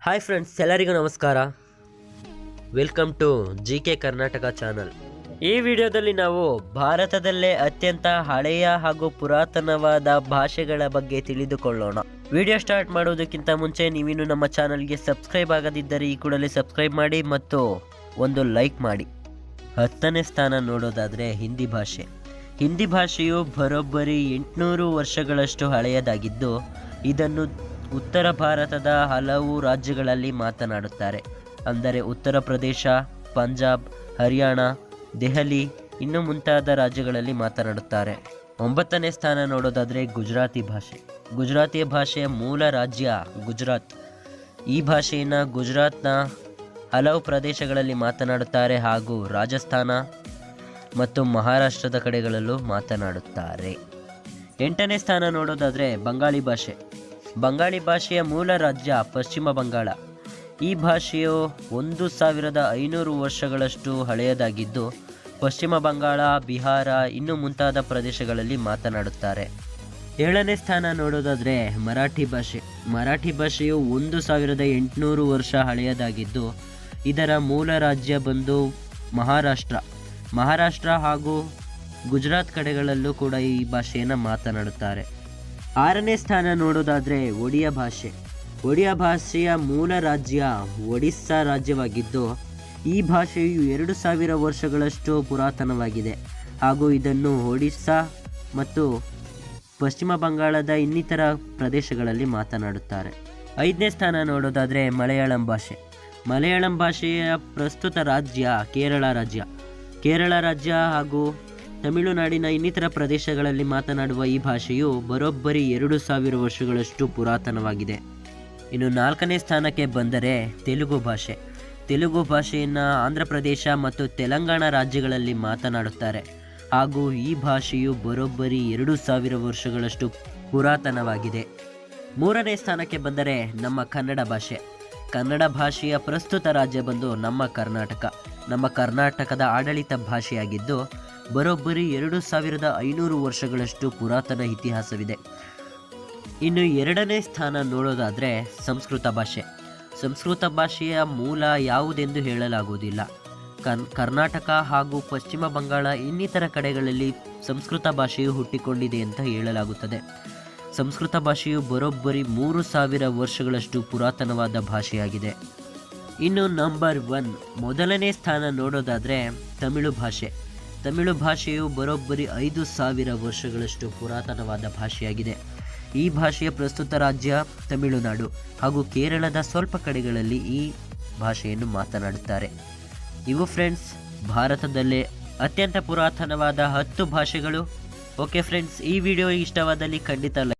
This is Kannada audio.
ಹಾಯ್ ಫ್ರೆಂಡ್ಸ್, ಎಲ್ಲರಿಗೂ ನಮಸ್ಕಾರ. Welcome to GK Karnataka channel. ಈ ವಿಡಿಯೋದಲ್ಲಿ ನಾವು ಭಾರತದಲ್ಲೇ ಅತ್ಯಂತ ಹಳೆಯ ಹಾಗೂ ಪುರಾತನವಾದ ಭಾಷೆಗಳ ಬಗ್ಗೆ ತಿಳಿದುಕೊಳ್ಳೋಣ. ವಿಡಿಯೋ ಸ್ಟಾರ್ಟ್ ಮಾಡುವುದಕ್ಕಿಂತ ಮುಂಚೆ ನೀವಿನ್ನು ನಮ್ಮ ಚಾನಲ್ಗೆ ಸಬ್ಸ್ಕ್ರೈಬ್ ಆಗದಿದ್ದರೆ ಈ ಕೂಡಲೇ ಸಬ್ಸ್ಕ್ರೈಬ್ ಮಾಡಿ ಮತ್ತು ಒಂದು ಲೈಕ್ ಮಾಡಿ. 10ನೇ ಸ್ಥಾನ ನೋಡೋದಾದರೆ ಹಿಂದಿ ಭಾಷೆ. ಹಿಂದಿ ಭಾಷೆಯು ಬರೋಬ್ಬರಿ 800 ವರ್ಷಗಳಷ್ಟು ಹಳೆಯದಾಗಿದ್ದು ಇದನ್ನು ಉತ್ತರ ಭಾರತದ ಹಲವು ರಾಜ್ಯಗಳಲ್ಲಿ ಮಾತನಾಡುತ್ತಾರೆ. ಅಂದರೆ ಉತ್ತರ ಪ್ರದೇಶ, ಪಂಜಾಬ್, ಹರಿಯಾಣ, ದೆಹಲಿ ಇನ್ನು ಮುಂತಾದ ರಾಜ್ಯಗಳಲ್ಲಿ ಮಾತನಾಡುತ್ತಾರೆ. 9ನೇ ಸ್ಥಾನ ನೋಡೋದಾದರೆ ಗುಜರಾತಿ ಭಾಷೆ. ಗುಜರಾತಿ ಭಾಷೆಯ ಮೂಲ ರಾಜ್ಯ ಗುಜರಾತ್. ಈ ಭಾಷೆಯನ್ನು ಗುಜರಾತ್ನ ಹಲವು ಪ್ರದೇಶಗಳಲ್ಲಿ ಮಾತನಾಡುತ್ತಾರೆ ಹಾಗೂ ರಾಜಸ್ಥಾನ ಮತ್ತು ಮಹಾರಾಷ್ಟ್ರದ ಕಡೆಗಳಲ್ಲೂ ಮಾತನಾಡುತ್ತಾರೆ. 8ನೇ ಸ್ಥಾನ ನೋಡೋದಾದರೆ ಬಂಗಾಳಿ ಭಾಷೆ. ಬಂಗಾಳಿ ಭಾಷೆಯ ಮೂಲ ರಾಜ್ಯ ಪಶ್ಚಿಮ ಬಂಗಾಳ. ಈ ಭಾಷೆಯು 1500 ವರ್ಷಗಳಷ್ಟು ಹಳೆಯದಾಗಿದ್ದು ಪಶ್ಚಿಮ ಬಂಗಾಳ, ಬಿಹಾರ ಇನ್ನು ಮುಂತಾದ ಪ್ರದೇಶಗಳಲ್ಲಿ ಮಾತನಾಡುತ್ತಾರೆ. 7ನೇ ಸ್ಥಾನ ನೋಡೋದಾದರೆ ಮರಾಠಿ ಭಾಷೆ. ಮರಾಠಿ ಭಾಷೆಯು 1800 ವರ್ಷ ಹಳೆಯದಾಗಿದ್ದು ಇದರ ಮೂಲ ರಾಜ್ಯ ಬಂದು ಮಹಾರಾಷ್ಟ್ರ ಹಾಗೂ ಗುಜರಾತ್ ಕಡೆಗಳಲ್ಲೂ ಕೂಡ ಈ ಭಾಷೆಯನ್ನು ಮಾತನಾಡುತ್ತಾರೆ. 6ನೇ ಸ್ಥಾನ ನೋಡೋದಾದರೆ ಒಡಿಯಾ ಭಾಷೆ. ಒಡಿಯಾ ಭಾಷೆಯ ಮೂಲ ರಾಜ್ಯ ಒಡಿಸ್ಸಾ ರಾಜ್ಯವಾಗಿದ್ದು ಈ ಭಾಷೆಯು 2000 ವರ್ಷಗಳಷ್ಟು ಪುರಾತನವಾಗಿದೆ ಹಾಗೂ ಇದನ್ನು ಒಡಿಸ್ಸಾ ಮತ್ತು ಪಶ್ಚಿಮ ಬಂಗಾಳದ ಇನ್ನಿತರ ಪ್ರದೇಶಗಳಲ್ಲಿ ಮಾತನಾಡುತ್ತಾರೆ. 5ನೇ ಸ್ಥಾನ ನೋಡೋದಾದರೆ ಮಲಯಾಳಂ ಭಾಷೆ. ಮಲಯಾಳಂ ಭಾಷೆಯ ಪ್ರಸ್ತುತ ರಾಜ್ಯ ಕೇರಳ ರಾಜ್ಯ ಹಾಗೂ ತಮಿಳುನಾಡಿನ ಇನ್ನಿತರ ಪ್ರದೇಶಗಳಲ್ಲಿ ಮಾತನಾಡುವ ಈ ಭಾಷೆಯು ಬರೋಬ್ಬರಿ 2000 ವರ್ಷಗಳಷ್ಟು ಪುರಾತನವಾಗಿದೆ. ಇನ್ನು 4ನೇ ಸ್ಥಾನಕ್ಕೆ ಬಂದರೆ ತೆಲುಗು ಭಾಷೆ. ತೆಲುಗು ಭಾಷೆಯನ್ನು ಆಂಧ್ರ ಪ್ರದೇಶ ಮತ್ತು ತೆಲಂಗಾಣ ರಾಜ್ಯಗಳಲ್ಲಿ ಮಾತನಾಡುತ್ತಾರೆ ಹಾಗೂ ಈ ಭಾಷೆಯು ಬರೋಬ್ಬರಿ 2000 ವರ್ಷಗಳಷ್ಟು ಪುರಾತನವಾಗಿದೆ. 3ನೇ ಸ್ಥಾನಕ್ಕೆ ಬಂದರೆ ನಮ್ಮ ಕನ್ನಡ ಭಾಷೆ. ಕನ್ನಡ ಭಾಷೆಯ ಪ್ರಸ್ತುತ ರಾಜ್ಯ ಬಂದು ನಮ್ಮ ಕರ್ನಾಟಕದ ಆಡಳಿತ ಭಾಷೆಯಾಗಿದ್ದು ಬರೋಬ್ಬರಿ 2500 ವರ್ಷಗಳಷ್ಟು ಪುರಾತನ ಇತಿಹಾಸವಿದೆ. ಇನ್ನು 2ನೇ ಸ್ಥಾನ ನೋಡೋದಾದರೆ ಸಂಸ್ಕೃತ ಭಾಷೆ. ಸಂಸ್ಕೃತ ಭಾಷೆಯ ಮೂಲ ಯಾವುದೆಂದು ಹೇಳಲಾಗುವುದಿಲ್ಲ. ಕರ್ನಾಟಕ ಹಾಗೂ ಪಶ್ಚಿಮ ಬಂಗಾಳ ಇನ್ನಿತರ ಕಡೆಗಳಲ್ಲಿ ಸಂಸ್ಕೃತ ಭಾಷೆಯು ಹುಟ್ಟಿಕೊಂಡಿದೆ ಅಂತ ಹೇಳಲಾಗುತ್ತದೆ. ಸಂಸ್ಕೃತ ಭಾಷೆಯು ಬರೋಬ್ಬರಿ 3000 ವರ್ಷಗಳಷ್ಟು ಪುರಾತನವಾದ ಭಾಷೆಯಾಗಿದೆ. ಇನ್ನು ನಂಬರ್ 1 ಮೊದಲನೇ ಸ್ಥಾನ ನೋಡೋದಾದರೆ ತಮಿಳು ಭಾಷೆ. ತಮಿಳು ಭಾಷೆಯು ಬರೋಬ್ಬರಿ 5000 ವರ್ಷಗಳಷ್ಟು ಪುರಾತನವಾದ ಭಾಷೆಯಾಗಿದೆ. ಈ ಭಾಷೆಯ ಪ್ರಸ್ತುತ ರಾಜ್ಯ ತಮಿಳುನಾಡು ಹಾಗೂ ಕೇರಳದ ಸ್ವಲ್ಪ ಕಡೆಗಳಲ್ಲಿ ಈ ಭಾಷೆಯನ್ನು ಮಾತನಾಡುತ್ತಾರೆ. ಇವು ಫ್ರೆಂಡ್ಸ್ ಭಾರತದಲ್ಲೇ ಅತ್ಯಂತ ಪುರಾತನವಾದ 10 ಭಾಷೆಗಳು. ಓಕೆ ಫ್ರೆಂಡ್ಸ್, ಈ ವಿಡಿಯೋ ಇಷ್ಟವಾದಲ್ಲಿ ಖಂಡಿತ